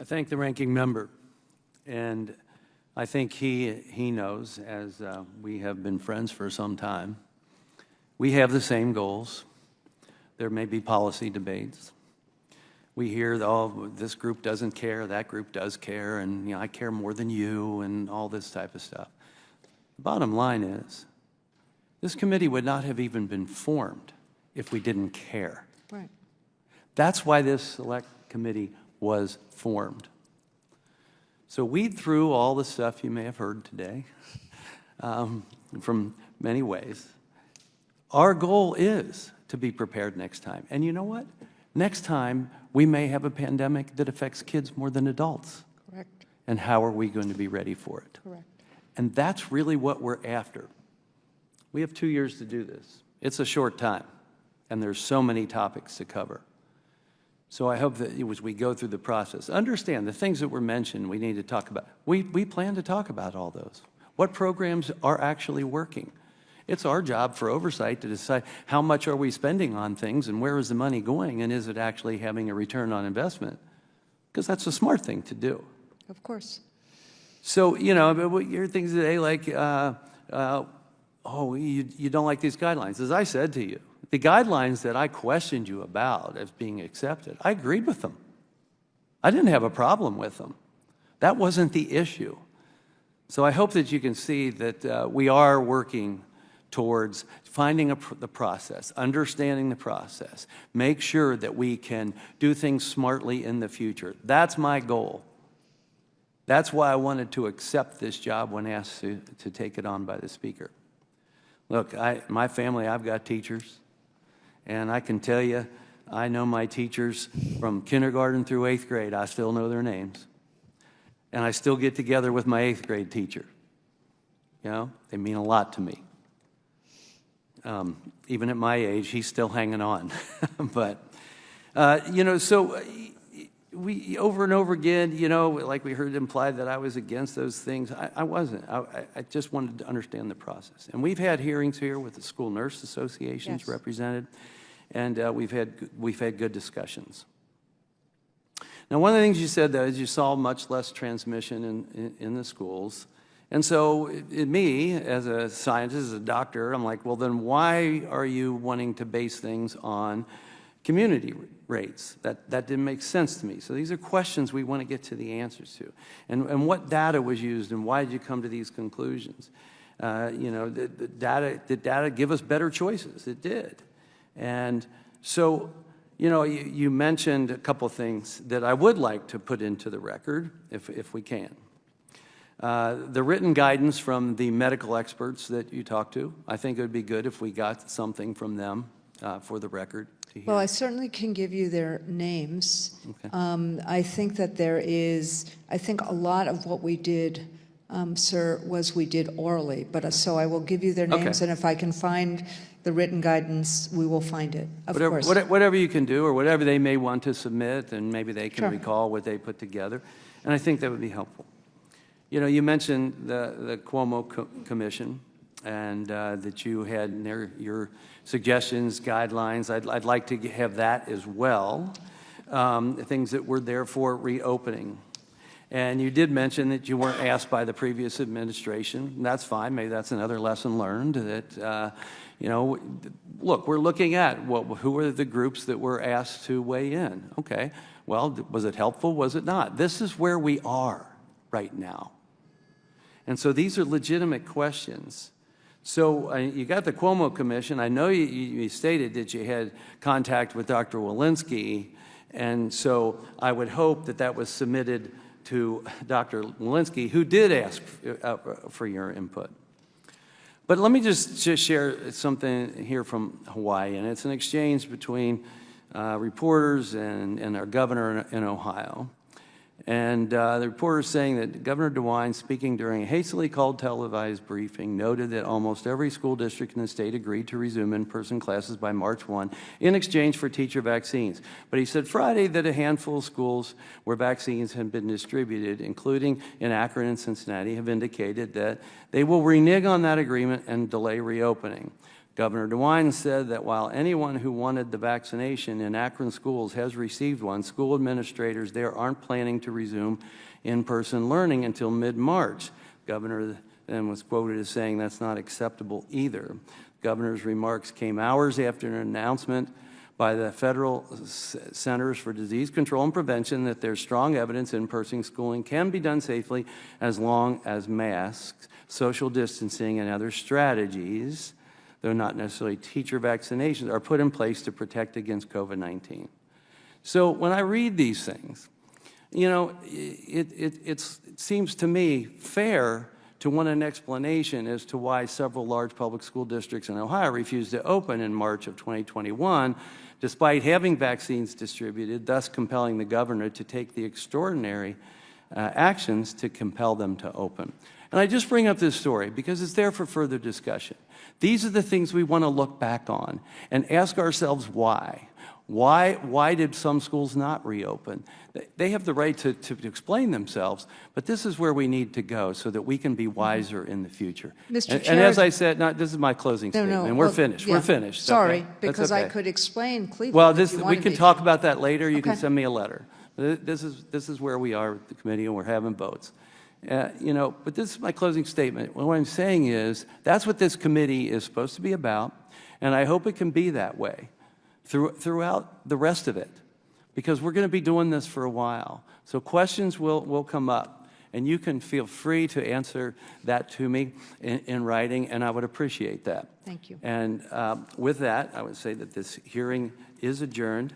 thank the ranking member, and I think he knows, as we have been friends for some time, we have the same goals. There may be policy debates. We hear, oh, this group doesn't care, that group does care, and I care more than you, and all this type of stuff. The bottom line is, this committee would not have even been formed if we didn't care. Right. That's why this select committee was formed. So weed through all the stuff you may have heard today from many ways. Our goal is to be prepared next time. And you know what? Next time, we may have a pandemic that affects kids more than adults. Correct. And how are we going to be ready for it? Correct. And that's really what we're after. We have 2 years to do this. It's a short time, and there's so many topics to cover. So I hope that as we go through the process, understand the things that were mentioned we need to talk about. We plan to talk about all those. What programs are actually working? It's our job for oversight to decide how much are we spending on things and where is the money going and is it actually having a return on investment? Because that's a smart thing to do. Of course. So, you hear things today like, oh, you don't like these guidelines. As I said to you, the guidelines that I questioned you about as being accepted, I agreed with them. I didn't have a problem with them. That wasn't the issue. So I hope that you can see that we are working towards finding the process, understanding the process, make sure that we can do things smartly in the future. That's my goal. That's why I wanted to accept this job when asked to take it on by the speaker. Look, my family, I've got teachers, and I can tell you, I know my teachers from kindergarten through 8th grade. I still know their names. And I still get together with my 8th grade teacher. They mean a lot to me. Even at my age, he's still hanging on. But, so we, over and over again, like we heard implied that I was against those things. I wasn't. I just wanted to understand the process. And we've had hearings here with the school nurse associations Yes. represented, and we've had good discussions. Now, one of the things you said, though, is you saw much less transmission in the schools. And so me, as a scientist, as a doctor, I'm like, well, then why are you wanting to base things on community rates? That didn't make sense to me. So these are questions we want to get to the answers to. And what data was used, and why did you come to these conclusions? Did data give us better choices? It did. And so, you mentioned a couple things that I would like to put into the record, if we can. The written guidance from the medical experts that you talked to, I think it would be good if we got something from them for the record to hear. Well, I certainly can give you their names. Okay. I think that a lot of what we did, sir, was we did orally. But so I will give you their names, Okay. and if I can find the written guidance, we will find it, of course. Whatever you can do, or whatever they may want to submit, and maybe they can Sure. recall what they put together. And I think that would be helpful. You mentioned the Cuomo Commission, and that you had your suggestions, guidelines. I'd like to have that as well, things that were there for reopening. And you did mention that you weren't asked by the previous administration. That's fine. Maybe that's another lesson learned that, look, we're looking at who are the groups that were asked to weigh in. Okay, well, was it helpful? Was it not? This is where we are right now. And so these are legitimate questions. So you got the Cuomo Commission. I know you stated that you had contact with Dr. Walensky, and so I would hope that that was submitted to Dr. Walensky, who did ask for your input. But let me just share something here from Hawaii, and it's an exchange between reporters and our governor in Ohio. And the reporter is saying that Governor DeWine, speaking during a hastily called televised briefing, noted that almost every school district in the state agreed to resume in-person classes by March 1 in exchange for teacher vaccines. But he said Friday that a handful of schools where vaccines have been distributed, including in Akron and Cincinnati, have indicated that they will renege on that agreement and delay reopening. Governor DeWine said that while anyone who wanted the vaccination in Akron schools has received one, school administrators there aren't planning to resume in-person learning until mid-March. Governor then was quoted as saying that's not acceptable either. Governor's remarks came hours after an announcement by the Federal Centers for Disease Control and Prevention that there's strong evidence in-person schooling can be done safely as long as masks, social distancing, and other strategies, though not necessarily teacher vaccinations, are put in place to protect against COVID-19. So when I read these things, you know, it seems to me fair to want an explanation as to why several large public school districts in Ohio refused to open in March of 2021, despite having vaccines distributed, thus compelling the governor to take the extraordinary actions to compel them to open. And I just bring up this story because it's there for further discussion. These are the things we want to look back on and ask ourselves why. Why did some schools not reopen? They have the right to explain themselves, but this is where we need to go so that we can be wiser in the future. Mr. And as I said, this is my closing statement. No, We're well, finished. yeah. We're finished. Sorry, Okay? That's because I okay. could explain Cleveland. Well, if you we wanted can me talk to. about that later. You can Okay. send me a letter. This is where we are with the committee, and we're having votes. You know, but this is my closing statement. What I'm saying is that's what this committee is supposed to be about, and I hope it can be that way throughout the rest of it, because we're going to be doing this for a while. So questions will come up, and you can feel free to answer that to me in writing, and I would appreciate that. Thank you. And with that, I would say that this hearing is adjourned.